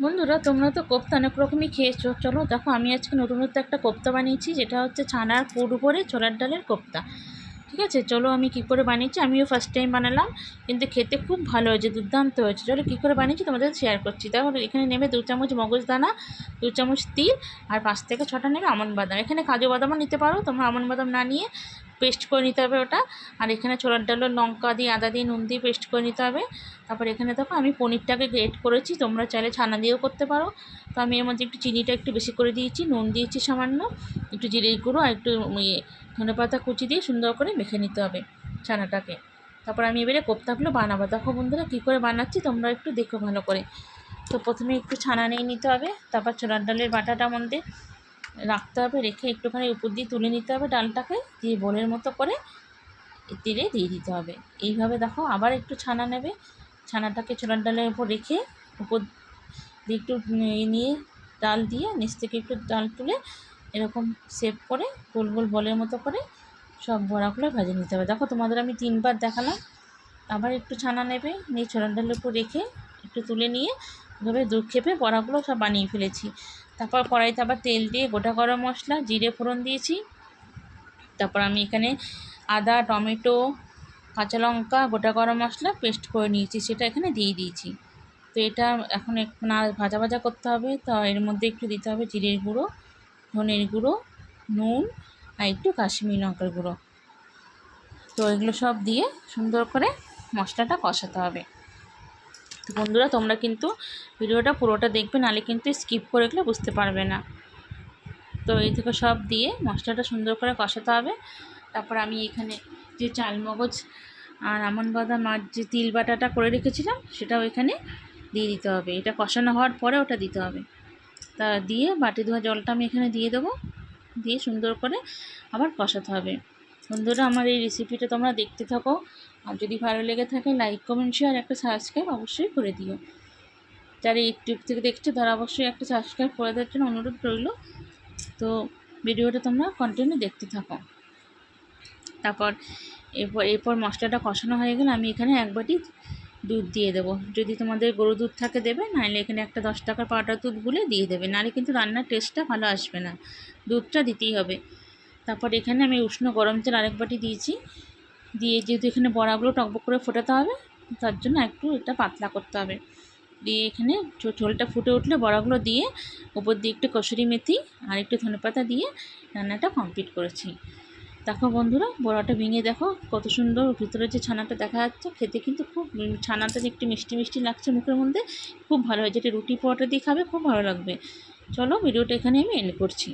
বন্ধুরা, তোমরা তো কোপ্তা অনেক রকমই খেয়েছো। চলো দেখো, আমি আজকে নতুনত্ব একটা কোপ্তা বানিয়েছি, যেটা হচ্ছে ছানার পুর ভরে ছোলার ডালের কোপ্তা। ঠিক আছে, চলো আমি কি করে বানিয়েছি। আমিও ফার্স্ট টাইম বানালাম, কিন্তু খেতে খুব ভালো হয়েছে, দুর্দান্ত হয়েছে। চলো কী করে বানিয়েছি তোমাদের শেয়ার করছি। তাহলে এখানে নেবে 2 চামচ মগজদানা, 2 চামচ তিল, আর 5 থেকে 6টা নেবে আমন্ড বাদাম। এখানে কাজু বাদামও নিতে পারো, তোমরা আমন্ড বাদাম না নিয়ে পেস্ট করে নিতে হবে ওটা। আর এখানে ছোলার ডালের লঙ্কা দিয়ে, আদা দিয়ে, নুন দিয়ে পেস্ট করে নিতে হবে। তারপর এখানে দেখো আমি পনিরটাকে গ্রেট করেছি, তোমরা চাইলে ছানা দিয়েও করতে পারো। তো আমি এর মধ্যে একটু চিনিটা একটু বেশি করে দিয়েছি, নুন দিয়েছি সামান্য, একটু জিরের গুঁড়ো আর একটু ধনেপাতা কুচি দিয়ে সুন্দর করে মেখে নিতে হবে ছানাটাকে। তারপর আমি এবারে কোপ্তাগুলো বানাবো। দেখো বন্ধুরা কী করে বানাচ্ছি, তোমরা একটু দেখো ভালো করে। তো প্রথমে একটু ছানা নিয়ে নিতে হবে, তারপর ছোলার ডালের বাটাটা মধ্যে রাখতে হবে, রেখে একটুখানি উপর দিয়ে তুলে নিতে হবে ডালটাকে, দিয়ে বোলের মতো করে তেলে দিয়ে দিতে হবে। এইভাবে দেখো আবার একটু ছানা নেবে, ছানাটাকে ছোলার ডালের উপর রেখে উপর দিয়ে একটু নিয়ে ডাল দিয়ে নিচ থেকে একটু ডাল তুলে এরকম শেপ করে গোল গোল বলের মতো করে সব বড়াগুলো ভেজে নিতে হবে। দেখো তোমাদের আমি 3বার দেখালাম। আবার একটু ছানা নেবে, নিয়ে ছোলার ডালের উপর রেখে একটু তুলে নিয়ে এভাবে খেপে বড়াগুলো সব বানিয়ে ফেলেছি। তারপর কড়াইতে আবার তেল দিয়ে গোটা গরম মশলা, জিরে ফোড়ন দিয়েছি। তারপর আমি এখানে আদা, টমেটো, কাঁচা লঙ্কা, গোটা গরম মশলা পেস্ট করে নিয়েছি, সেটা এখানে দিয়ে দিয়েছি। তো এটা এখন একটু না ভাজা ভাজা করতে হবে। তো এর মধ্যে একটু দিতে হবে জিরের গুঁড়ো, ধনের গুঁড়ো, নুন আর একটু কাশ্মীরি লঙ্কার গুঁড়ো। তো এগুলো সব দিয়ে সুন্দর করে মশলাটা কষাতে হবে। তো বন্ধুরা, তোমরা কিন্তু ভিডিওটা পুরোটা দেখবে, নাহলে কিন্তু স্কিপ করে গেলে বুঝতে পারবে না। তো এই থেকে সব দিয়ে মশলাটা সুন্দর করে কষাতে হবে। তারপর আমি এখানে যে চালমগজ আর আমন্ড বাদাম আর যে তিল বাটাটা করে রেখেছিলাম, সেটাও এখানে দিয়ে দিতে হবে। এটা কষানো হওয়ার পরে ওটা দিতে হবে। তা দিয়ে বাটি ধোয়া জলটা আমি এখানে দিয়ে দেবো, দিয়ে সুন্দর করে আবার কষাতে হবে। বন্ধুরা, আমার এই রেসিপিটা তোমরা দেখতে থাকো, আর যদি ভালো লেগে থাকে লাইক, কমেন্ট, শেয়ার, একটা সাবস্ক্রাইব অবশ্যই করে দিও। যারা ইউটিউব থেকে দেখছো তারা অবশ্যই একটা সাবস্ক্রাইব করে দেওয়ার জন্য অনুরোধ রইল। তো ভিডিওটা তোমরা কন্টিনিউ দেখতে থাকো। তারপর এরপর মশলাটা কষানো হয়ে গেলে আমি এখানে 1 বাটি দুধ দিয়ে দেবো। যদি তোমাদের গরু দুধ থাকে দেবে, নাহলে এখানে একটা 10 টাকার পাউডার দুধ গুলে দিয়ে দেবে, নাহলে কিন্তু রান্নার টেস্টটা ভালো আসবে না, দুধটা দিতেই হবে। তারপর এখানে আমি উষ্ণ গরম তেল 1 বাটি দিয়েছি, দিয়ে যেহেতু এখানে বড়াগুলো টকবক করে ফোটাতে হবে, তার জন্য একটু এটা পাতলা করতে হবে। দিয়ে এখানে ঝোলটা ফুটে উঠলে বড়াগুলো দিয়ে উপর দিয়ে একটু কসুরি মেথি আর একটু ধনেপাতা দিয়ে রান্নাটা কমপ্লিট করেছি। দেখো বন্ধুরা, বড়াটা ভেঙে দেখো কত সুন্দর ভিতরে যে ছানাটা দেখা যাচ্ছে, খেতে কিন্তু খুব ছানাটা যে একটু মিষ্টি মিষ্টি লাগছে মুখের মধ্যে, খুব ভালো হয়। যেটা রুটি পরোটা দিয়ে খাবে খুব ভালো লাগবে। চলো ভিডিওটা এখানে আমি এন্ড করছি।